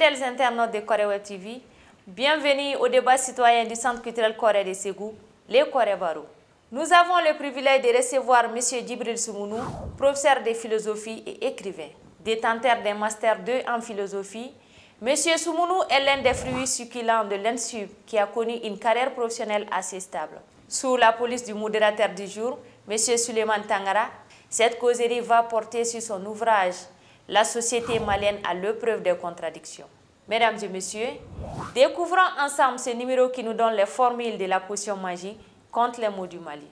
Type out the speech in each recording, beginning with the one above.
fidèles internautes de Corée Web TV, bienvenue au débat citoyen du Centre culturel Corée de Ségou, les Corée Barreaux. Nous avons le privilège de recevoir M. Djibril Soumounou, professeur de philosophie et écrivain. Détenteur d'un Master 2 en philosophie, M. Soumounou est l'un des fruits succulents de l'ENSUP qui a connu une carrière professionnelle assez stable. Sous la police du modérateur du jour, M. Suleiman Tangara, cette causerie va porter sur son ouvrage « La société malienne à l'épreuve des contradictions ». Mesdames et messieurs, découvrons ensemble ce numéro qui nous donne les formules de la potion magique contre les maux du Mali.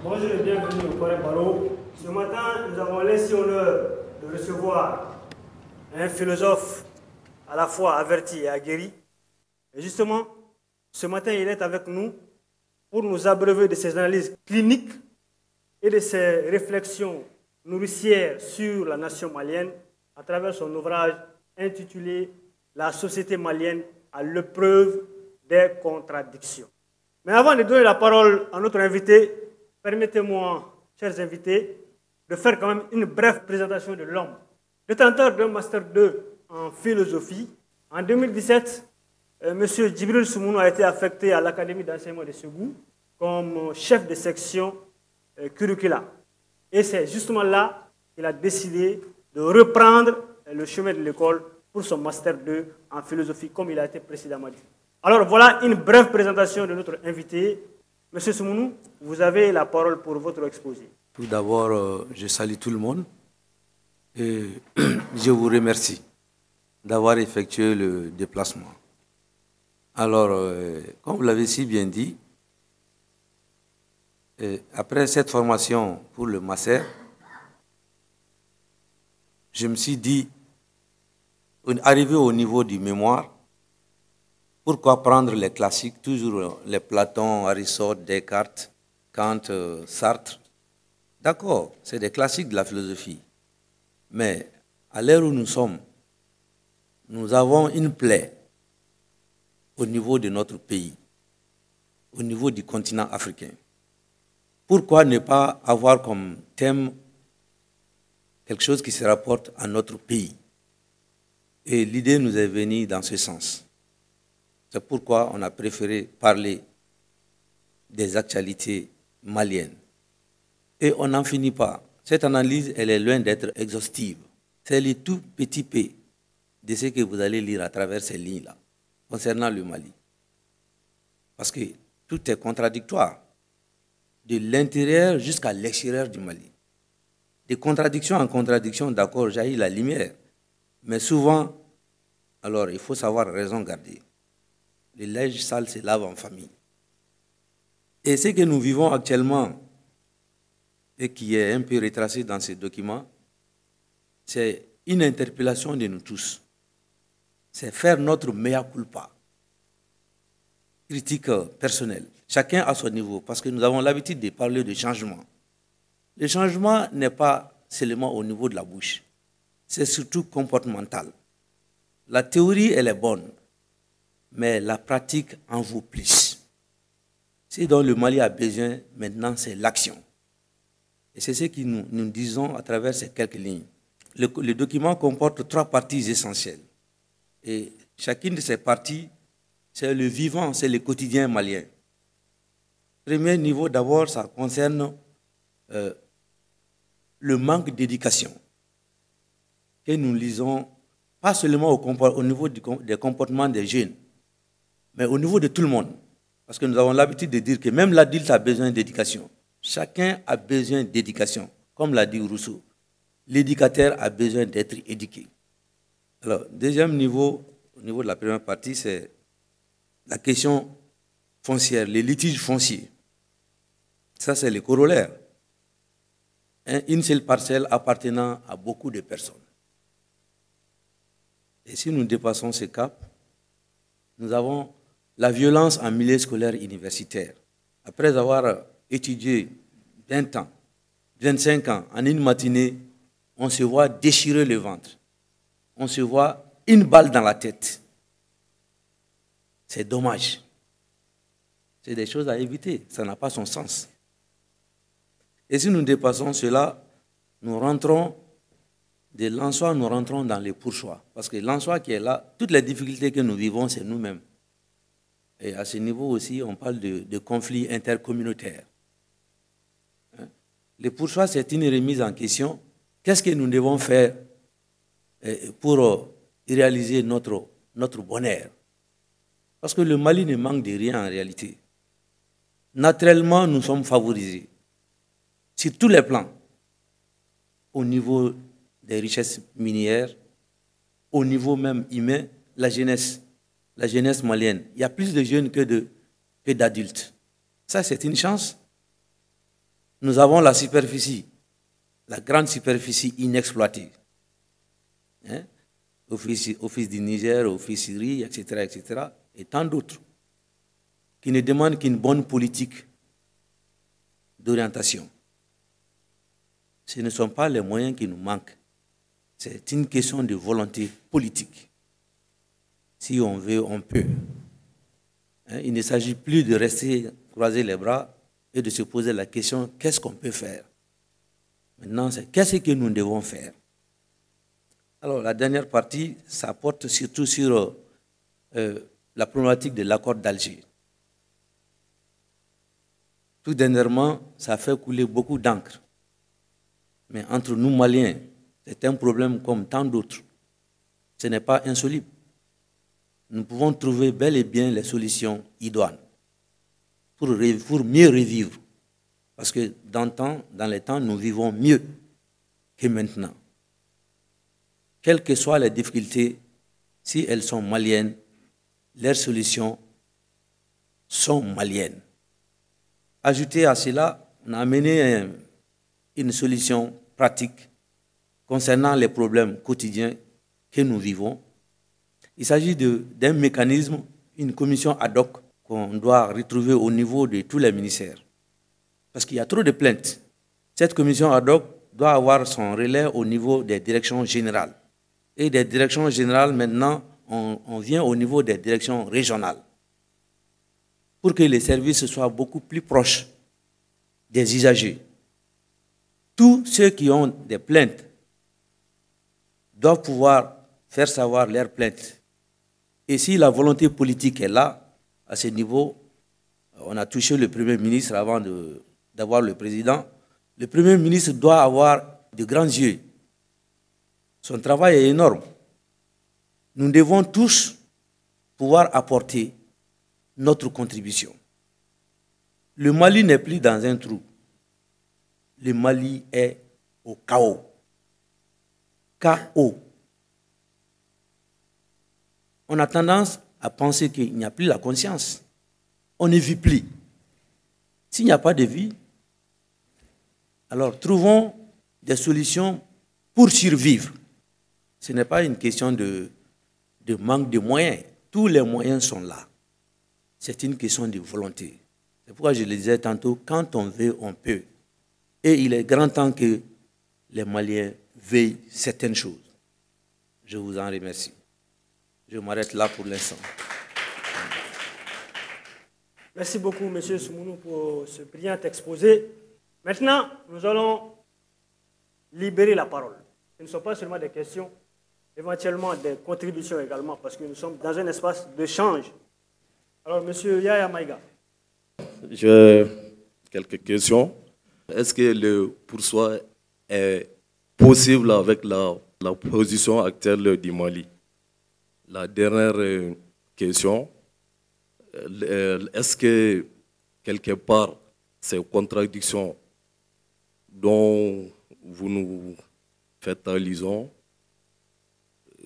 Bonjour et bienvenue au Corée Barreau. Ce matin, nous avons l'insigne honneur de recevoir un philosophe à la fois averti et aguerri. Et justement, ce matin, il est avec nous pour nous abreuver de ses analyses cliniques et de ses réflexions nourricières sur la nation malienne à travers son ouvrage intitulé « La société malienne à l'épreuve des contradictions ». Mais avant de donner la parole à notre invité, permettez-moi, chers invités, de faire quand même une brève présentation de l'homme. Détenteur d'un Master 2 en philosophie, en 2017, M. Djibril Soumounou a été affecté à l'Académie d'enseignement de Ségou comme chef de section curricula. Et c'est justement là qu'il a décidé de reprendre le chemin de l'école pour son Master 2 en philosophie, comme il a été précédemment dit. Alors voilà une brève présentation de notre invité. Monsieur Soumounou, vous avez la parole pour votre exposé. Tout d'abord, je salue tout le monde et je vous remercie d'avoir effectué le déplacement. Alors, comme vous l'avez si bien dit, après cette formation pour le master, je me suis dit, arrivé au niveau du mémoire, pourquoi prendre les classiques, toujours les Platon, Aristote, Descartes, Kant, Sartre. D'accord, c'est des classiques de la philosophie. Mais à l'heure où nous sommes, nous avons une plaie au niveau de notre pays, au niveau du continent africain. Pourquoi ne pas avoir comme thème quelque chose qui se rapporte à notre pays? Et l'idée nous est venue dans ce sens. C'est pourquoi on a préféré parler des actualités maliennes. Et on n'en finit pas. Cette analyse, elle est loin d'être exhaustive. C'est le tout petit P de ce que vous allez lire à travers ces lignes-là, concernant le Mali. Parce que tout est contradictoire, de l'intérieur jusqu'à l'extérieur du Mali. De contradiction en contradiction, d'accord, jaillit la lumière. Mais souvent, alors il faut savoir raison garder. Le linge sale se lave en famille. Et ce que nous vivons actuellement, et qui est un peu retracé dans ces documents, c'est une interpellation de nous tous. C'est faire notre mea culpa. Critique personnelle. Chacun à son niveau, parce que nous avons l'habitude de parler de changement. Le changement n'est pas seulement au niveau de la bouche, c'est surtout comportemental. La théorie, elle est bonne, mais la pratique en vaut plus. Ce dont le Mali a besoin maintenant, c'est l'action. Et c'est ce que nous disons à travers ces quelques lignes. Le document comporte 3 parties essentielles. Et chacune de ces parties, c'est le vivant, c'est le quotidien malien. Premier niveau, d'abord, ça concerne le manque d'éducation que nous lisons, pas seulement au niveau des comportements des jeunes, mais au niveau de tout le monde. Parce que nous avons l'habitude de dire que même l'adulte a besoin d'éducation. Chacun a besoin d'éducation, comme l'a dit Rousseau. L'éducateur a besoin d'être éduqué. Alors, deuxième niveau, au niveau de la première partie, c'est la question foncière, les litiges fonciers. Ça, c'est le corollaire. Une seule parcelle appartenant à beaucoup de personnes. Et si nous dépassons ce cap, nous avons la violence en milieu scolaire universitaire. Après avoir étudié 20 ans, 25 ans, en une matinée, on se voit déchirer le ventre. On se voit une balle dans la tête. C'est dommage. C'est des choses à éviter. Ça n'a pas son sens. Et si nous dépassons cela, nous rentrons de l'Ansois, nous rentrons dans les pourchoix. Parce que l'Ansois qui est là, toutes les difficultés que nous vivons, c'est nous-mêmes. Et à ce niveau aussi, on parle de conflits intercommunautaires. Hein? Les pourchoix, c'est une remise en question. Qu'est-ce que nous devons faire pour réaliser notre bonheur? Parce que le Mali ne manque de rien en réalité. Naturellement, nous sommes favorisés sur tous les plans, au niveau des richesses minières, au niveau même humain, la jeunesse malienne. Il y a plus de jeunes que d'adultes. Ça, c'est une chance. Nous avons la superficie, la grande superficie inexploitée. Hein? Office du Niger, Office Syrie, etc., et tant d'autres, qui ne demandent qu'une bonne politique d'orientation. Ce ne sont pas les moyens qui nous manquent. C'est une question de volonté politique. Si on veut, on peut. Hein, il ne s'agit plus de rester croiser les bras et de se poser la question, qu'est-ce qu'on peut faire? Maintenant, c'est qu'est-ce que nous devons faire? Alors, la dernière partie, ça porte surtout sur la problématique de l'accord d'Alger. Tout dernièrement, ça fait couler beaucoup d'encre. Mais entre nous, Maliens, c'est un problème comme tant d'autres. Ce n'est pas insoluble. Nous pouvons trouver bel et bien les solutions idoines pour mieux revivre. Parce que dans les temps, nous vivons mieux que maintenant. Quelles que soient les difficultés, si elles sont maliennes, leurs solutions sont maliennes. Ajouté à cela, on a amené une solution pratique concernant les problèmes quotidiens que nous vivons. Il s'agit d'un mécanisme, une commission ad hoc qu'on doit retrouver au niveau de tous les ministères. Parce qu'il y a trop de plaintes. Cette commission ad hoc doit avoir son relais au niveau des directions générales. Et des directions générales, maintenant, on vient au niveau des directions régionales. Pour que les services soient beaucoup plus proches des usagers. Tous ceux qui ont des plaintes doivent pouvoir faire savoir leurs plaintes. Et si la volonté politique est là, à ce niveau, on a touché le Premier ministre avant d'avoir le Président. Le Premier ministre doit avoir de grands yeux. Son travail est énorme. Nous devons tous pouvoir apporter notre contribution. Le Mali n'est plus dans un trou. Le Mali est au chaos. Chaos. On a tendance à penser qu'il n'y a plus la conscience. On ne vit plus. S'il n'y a pas de vie, alors trouvons des solutions pour survivre. Ce n'est pas une question de manque de moyens. Tous les moyens sont là. C'est une question de volonté. C'est pourquoi je le disais tantôt, quand on veut, on peut. Et il est grand temps que les Maliens veuillent certaines choses. Je vous en remercie. Je m'arrête là pour l'instant. Merci beaucoup, M. Soumounou, pour ce brillant exposé. Maintenant, nous allons libérer la parole. Ce ne sont pas seulement des questions, éventuellement des contributions également, parce que nous sommes dans un espace d'échange. Alors, M. Yaya Maïga. J'ai quelques questions. Est-ce que le pourçoit est possible avec la position actuelle du Mali? La dernière question, est-ce que quelque part ces contradictions dont vous nous faites allusion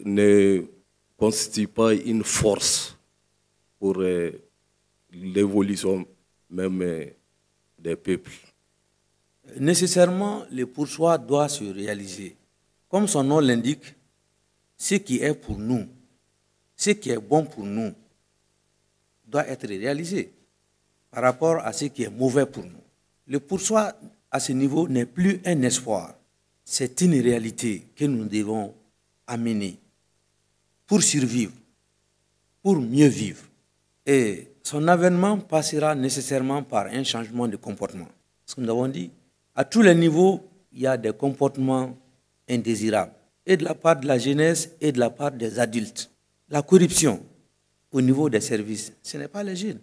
ne constituent pas une force pour l'évolution même des peuples? Nécessairement, le pourçoit doit se réaliser. Comme son nom l'indique, ce qui est pour nous, ce qui est bon pour nous, doit être réalisé par rapport à ce qui est mauvais pour nous. Le pourçoit, à ce niveau, n'est plus un espoir. C'est une réalité que nous devons amener pour survivre, pour mieux vivre. Et son avènement passera nécessairement par un changement de comportement. Ce que nous avons dit, à tous les niveaux, il y a des comportements indésirables. et de la part de la jeunesse et de la part des adultes. La corruption au niveau des services, ce n'est pas les jeunes,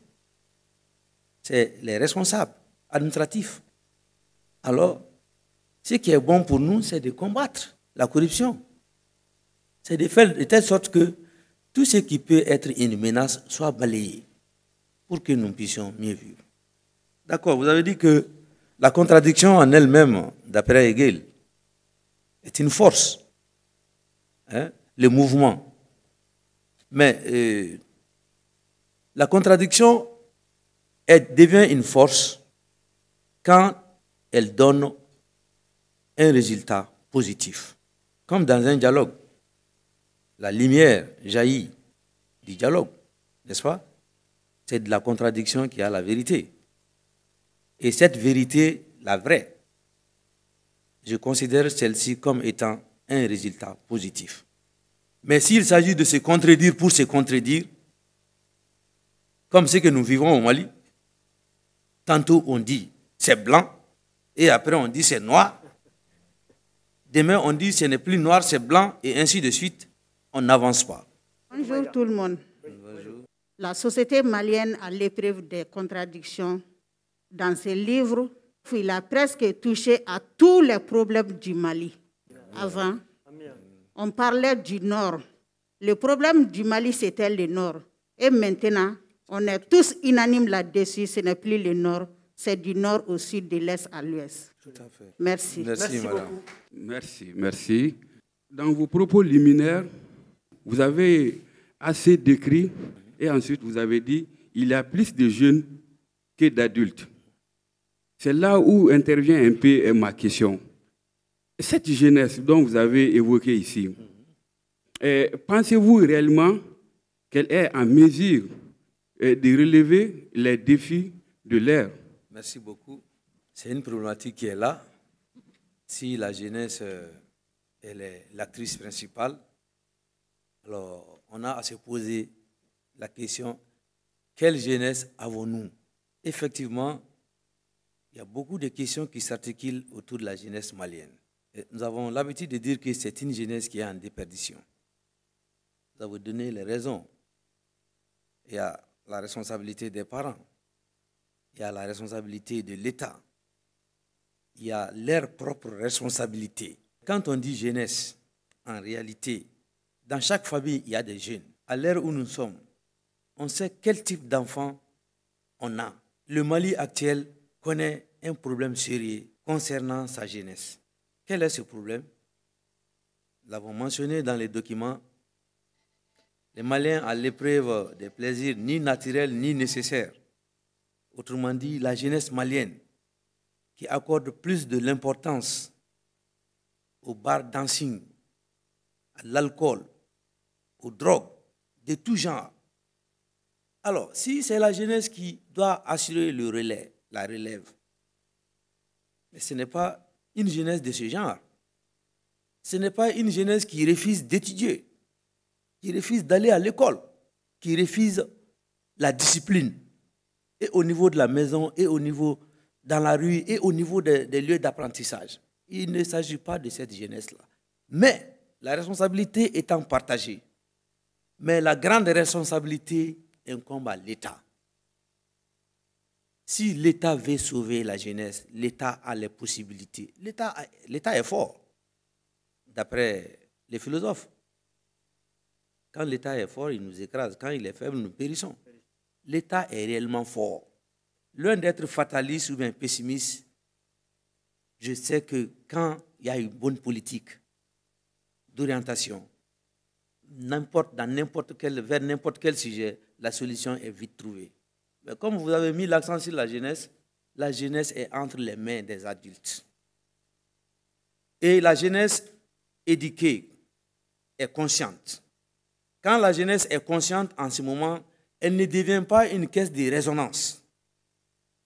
c'est les responsables administratifs. Alors, ce qui est bon pour nous, c'est de combattre la corruption. C'est de faire de telle sorte que tout ce qui peut être une menace soit balayé pour que nous puissions mieux vivre. D'accord, vous avez dit que la contradiction en elle-même, d'après Hegel, est une force, hein, le mouvement. Mais la contradiction devient une force quand elle donne un résultat positif. Comme dans un dialogue, la lumière jaillit du dialogue, n'est-ce pas? C'est de la contradiction qui a la vérité. Et cette vérité, la vraie, je considère celle-ci comme étant un résultat positif. Mais s'il s'agit de se contredire pour se contredire, comme ce que nous vivons au Mali, tantôt on dit c'est blanc, et après on dit c'est noir. Demain on dit ce n'est plus noir, c'est blanc, et ainsi de suite, on n'avance pas. Bonjour tout le monde. Bonjour. La société malienne a l'épreuve des contradictions. Dans ses livres, il a presque touché à tous les problèmes du Mali. Avant, on parlait du Nord. Le problème du Mali, c'était le Nord. Et maintenant, on est tous unanimes là-dessus. Ce n'est plus le Nord, c'est du Nord au Sud, de l'Est à l'Ouest. Tout à fait. Merci. Merci madame. Beaucoup. Merci. Dans vos propos liminaires, vous avez assez décrit et ensuite vous avez dit qu'il y a plus de jeunes que d'adultes. C'est là où intervient un peu ma question. Cette jeunesse dont vous avez évoqué ici, pensez-vous réellement qu'elle est en mesure de relever les défis de l'ère? Merci beaucoup. C'est une problématique qui est là. Si la jeunesse elle est l'actrice principale, alors on a à se poser la question, quelle jeunesse avons-nous? Effectivement, il y a beaucoup de questions qui s'articulent autour de la jeunesse malienne. Et nous avons l'habitude de dire que c'est une jeunesse qui est en déperdition. Vous avez donné les raisons. Il y a la responsabilité des parents. Il y a la responsabilité de l'État. Il y a leur propre responsabilité. Quand on dit jeunesse, en réalité, dans chaque famille, il y a des jeunes. À l'ère où nous sommes, on sait quel type d'enfants on a. Le Mali actuel connaît un problème sérieux concernant sa jeunesse. Quel est ce problème? Nous l'avons mentionné dans les documents. Les Maliens à l'épreuve des plaisirs ni naturels ni nécessaires. Autrement dit, la jeunesse malienne qui accorde plus de l'importance au bar dancing, à l'alcool, aux drogues, de tout genre. Alors, si c'est la jeunesse qui doit assurer le relais, la relève, mais ce n'est pas une jeunesse de ce genre. Ce n'est pas une jeunesse qui refuse d'étudier, qui refuse d'aller à l'école, qui refuse la discipline, et au niveau de la maison, et au niveau dans la rue, et au niveau des lieux d'apprentissage. Il ne s'agit pas de cette jeunesse-là. Mais la responsabilité étant partagée, mais la grande responsabilité incombe à l'État. Si l'État veut sauver la jeunesse, l'État a les possibilités. L'État est fort, d'après les philosophes. Quand l'État est fort, il nous écrase. Quand il est faible, nous périssons. L'État est réellement fort. Loin d'être fataliste ou bien pessimiste, je sais que quand il y a une bonne politique d'orientation, vers n'importe quel sujet, la solution est vite trouvée. Mais comme vous avez mis l'accent sur la jeunesse est entre les mains des adultes. Et la jeunesse éduquée est consciente. Quand la jeunesse est consciente en ce moment, elle ne devient pas une caisse de résonance.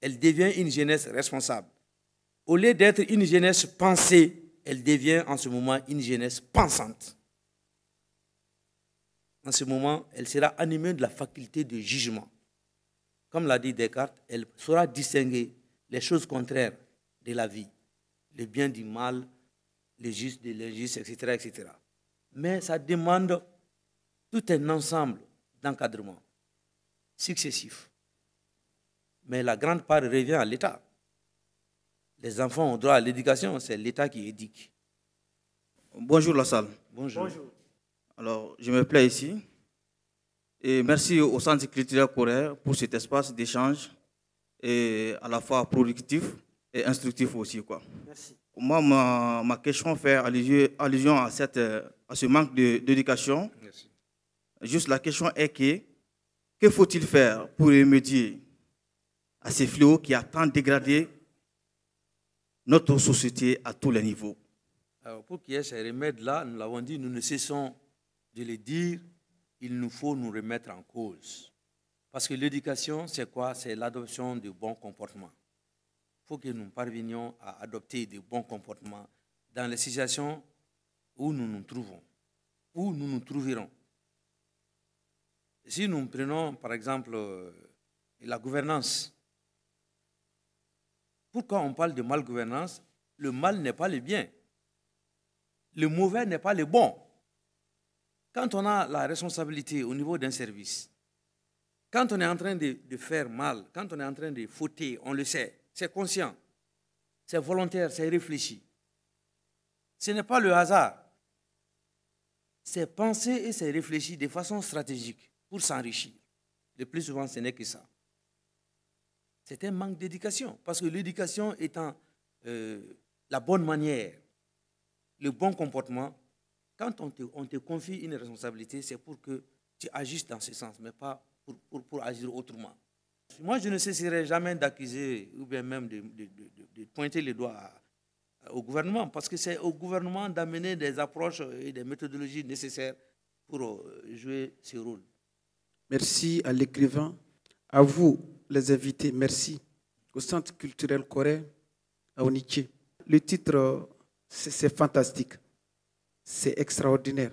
Elle devient une jeunesse responsable. Au lieu d'être une jeunesse pensée, elle devient en ce moment une jeunesse pensante. En ce moment, elle sera animée de la faculté de jugement. Comme l'a dit Descartes, elle saura distinguer les choses contraires de la vie, le bien du mal, le juste de l'injuste, etc., etc. Mais ça demande tout un ensemble d'encadrement successif. Mais la grande part revient à l'État. Les enfants ont droit à l'éducation, c'est l'État qui éduque. Bonjour la salle. Bonjour. Bonjour. Alors, je me plais ici. Et merci au Centre culturel coréen pour cet espace d'échange et à la fois productif et instructif aussi, quoi. Merci. Moi, ma question fait allusion à ce manque d'éducation. Merci. Juste la question est que faut-il faire pour remédier à ces fléaux qui a tant dégradé notre société à tous les niveaux? Alors, pour qu'il y ait ces remèdes-là, nous l'avons dit, nous ne cessons de le dire, il nous faut nous remettre en cause. Parce que l'éducation, c'est quoi? C'est l'adoption de bons comportements. Il faut que nous parvenions à adopter de bons comportements dans les situations où nous nous trouvons, où nous nous trouverons. Si nous prenons, par exemple, la gouvernance, pourquoi on parle de malgouvernance? Le mal n'est pas le bien. Le mauvais n'est pas le bon. Quand on a la responsabilité au niveau d'un service, quand on est en train de faire mal, quand on est en train de fauter, on le sait, c'est conscient, c'est volontaire, c'est réfléchi. Ce n'est pas le hasard. C'est pensé et c'est réfléchi de façon stratégique pour s'enrichir. Le plus souvent, ce n'est que ça. C'est un manque d'éducation, parce que l'éducation étant la bonne manière, le bon comportement, quand on te confie une responsabilité, c'est pour que tu agisses dans ce sens, mais pas pour agir autrement. Moi, je ne cesserai jamais d'accuser ou bien même de pointer les doigts au gouvernement, parce que c'est au gouvernement d'amener des approches et des méthodologies nécessaires pour jouer ce rôle. Merci à l'écrivain, à vous les invités, merci au Centre culturel coréen, à Oniché. Le titre, c'est fantastique, c'est extraordinaire.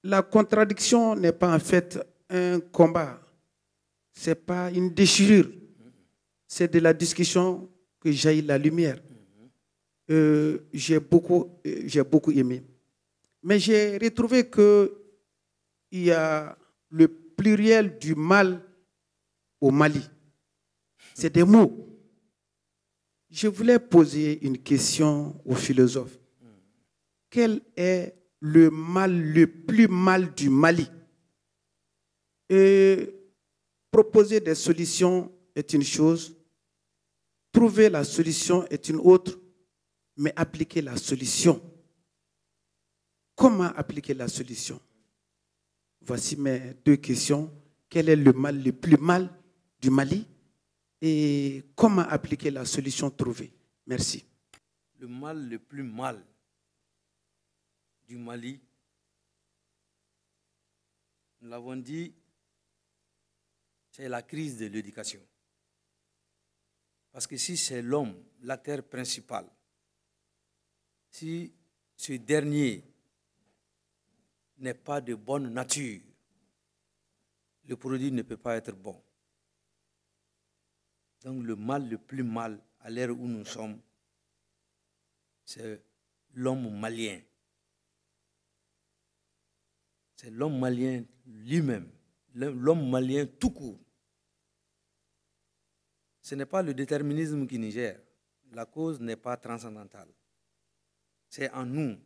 La contradiction n'est pas en fait un combat, ce n'est pas une déchirure, c'est de la discussion que jaillit la lumière. J'ai beaucoup aimé. Mais j'ai retrouvé qu'il y a le pluriel du mal au Mali. C'est des mots. Je voulais poser une question aux philosophes. Quel est le mal le plus mal du Mali? Et proposer des solutions est une chose, trouver la solution est une autre, mais appliquer la solution. Comment appliquer la solution? Voici mes deux questions. Quel est le mal le plus mal du Mali et comment appliquer la solution trouvée? Merci. Le mal le plus mal du Mali, nous l'avons dit, c'est la crise de l'éducation. Parce que si c'est l'homme, l'acteur principal, si ce dernier n'est pas de bonne nature, le produit ne peut pas être bon. Donc le mal le plus mal à l'ère où nous sommes, c'est l'homme malien. C'est l'homme malien lui-même, l'homme malien tout court. Ce n'est pas le déterminisme qui nous gère. La cause n'est pas transcendantale. C'est en nous.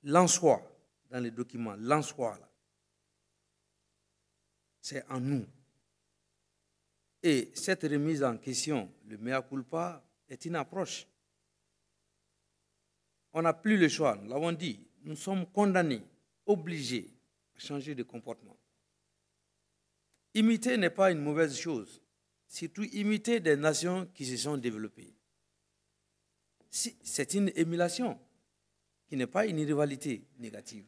L'en-soi, dans les documents, l'en-soi, c'est en nous. Et cette remise en question, le mea culpa, est une approche. On n'a plus le choix, nous l'avons dit. Nous sommes condamnés, obligés à changer de comportement. Imiter n'est pas une mauvaise chose, surtout imiter des nations qui se sont développées. C'est une émulation qui n'est pas une rivalité négative.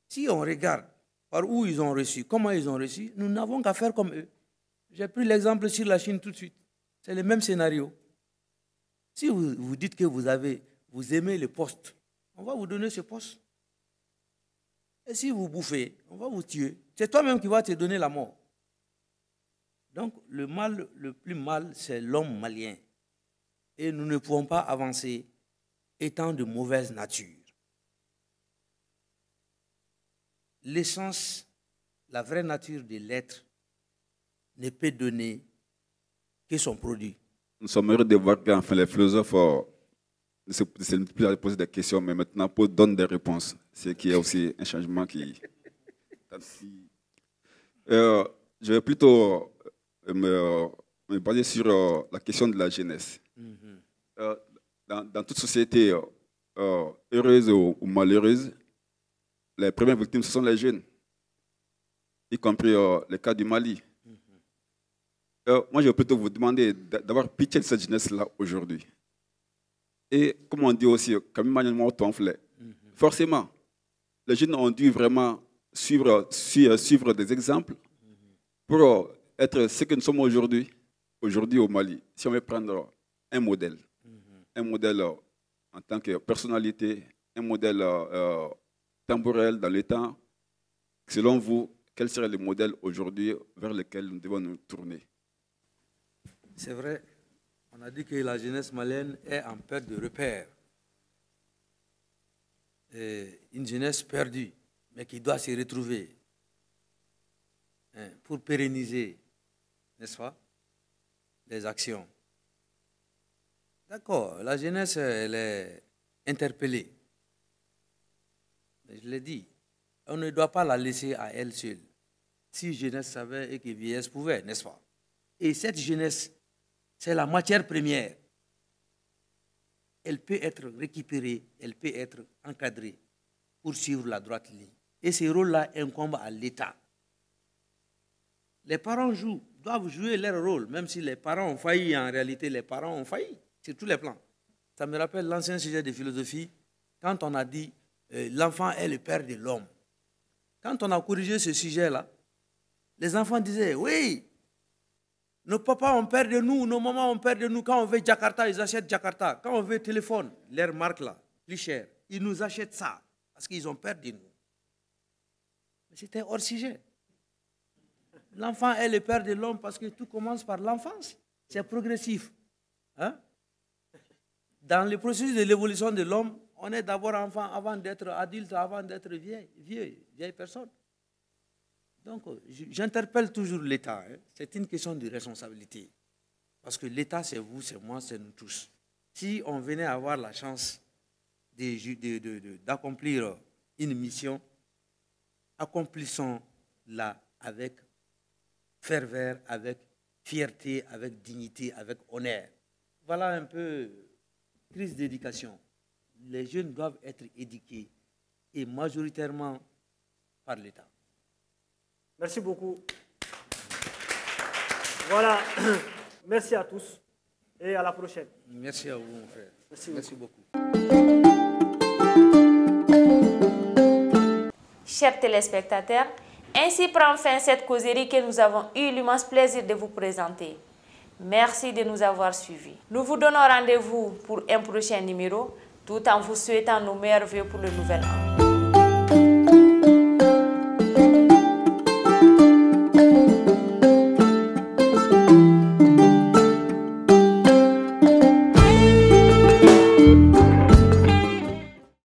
Si on regarde par où ils ont reçu, comment ils ont reçu, nous n'avons qu'à faire comme eux. J'ai pris l'exemple sur la Chine tout de suite. C'est le même scénario. Si vous dites que vous aimez le poste, on va vous donner ce poste. Et si vous bouffez, on va vous tuer. C'est toi-même qui vas te donner la mort. Donc, le plus mal, c'est l'homme malien. Et nous ne pouvons pas avancer étant de mauvaise nature. L'essence, la vraie nature de l'être ne peut donner que son produit. Nous sommes heureux de voir que enfin, les philosophes ne se plus à poser des questions, mais maintenant donnent des réponses. C'est qu'il y a aussi un changement qui... je vais plutôt me baser sur la question de la jeunesse. Dans toute société heureuse ou malheureuse, les premières victimes, ce sont les jeunes, y compris le cas du Mali. Moi, je vais plutôt vous demander d'avoir pitié de cette jeunesse-là aujourd'hui. Et comme on dit aussi, forcément, les jeunes ont dû vraiment suivre des exemples pour être ce que nous sommes aujourd'hui au Mali. Si on veut prendre un modèle en tant que personnalité, un modèle temporel dans le temps, selon vous, quel serait le modèle aujourd'hui vers lequel nous devons nous tourner? C'est vrai, on a dit que la jeunesse malienne est en perte de repères. Une jeunesse perdue, mais qui doit se retrouver pour pérenniser, n'est-ce pas, les actions. D'accord, la jeunesse, elle est interpellée. Je l'ai dit, on ne doit pas la laisser à elle seule. Si jeunesse savait et que vieillesse pouvait, n'est-ce pas? Et cette jeunesse, c'est la matière première. Elle peut être récupérée, elle peut être encadrée pour suivre la droite ligne. Et ces rôles-là incombent à l'État. Les parents doivent jouer leur rôle, même si les parents ont failli, en réalité, les parents ont failli sur tous les plans. Ça me rappelle l'ancien sujet de philosophie, quand on a dit l'enfant est le père de l'homme. Quand on a corrigé ce sujet-là, les enfants disaient, oui, nos papas ont peur de nous, nos mamans ont peur de nous. Quand on veut Jakarta, ils achètent Jakarta. Quand on veut téléphone, leur marque là, plus cher, ils nous achètent ça parce qu'ils ont peur de nous. Mais c'était hors sujet. L'enfant est le père de l'homme parce que tout commence par l'enfance. C'est progressif. Hein? Dans le processus de l'évolution de l'homme, on est d'abord enfant avant d'être adulte, avant d'être vieille personne. Donc, j'interpelle toujours l'État. Hein. C'est une question de responsabilité. Parce que l'État, c'est vous, c'est moi, c'est nous tous. Si on venait avoir la chance d'accomplir une mission, accomplissons-la avec ferveur, avec fierté, avec dignité, avec honneur. Voilà un peu crise d'éducation. Les jeunes doivent être éduqués et majoritairement par l'État. Merci beaucoup. Voilà. Merci à tous et à la prochaine. Merci à vous, mon frère. Merci beaucoup. Chers téléspectateurs, ainsi prend fin cette causerie que nous avons eu l'immense plaisir de vous présenter. Merci de nous avoir suivis. Nous vous donnons rendez-vous pour un prochain numéro, tout en vous souhaitant nos meilleurs vœux pour le nouvel an.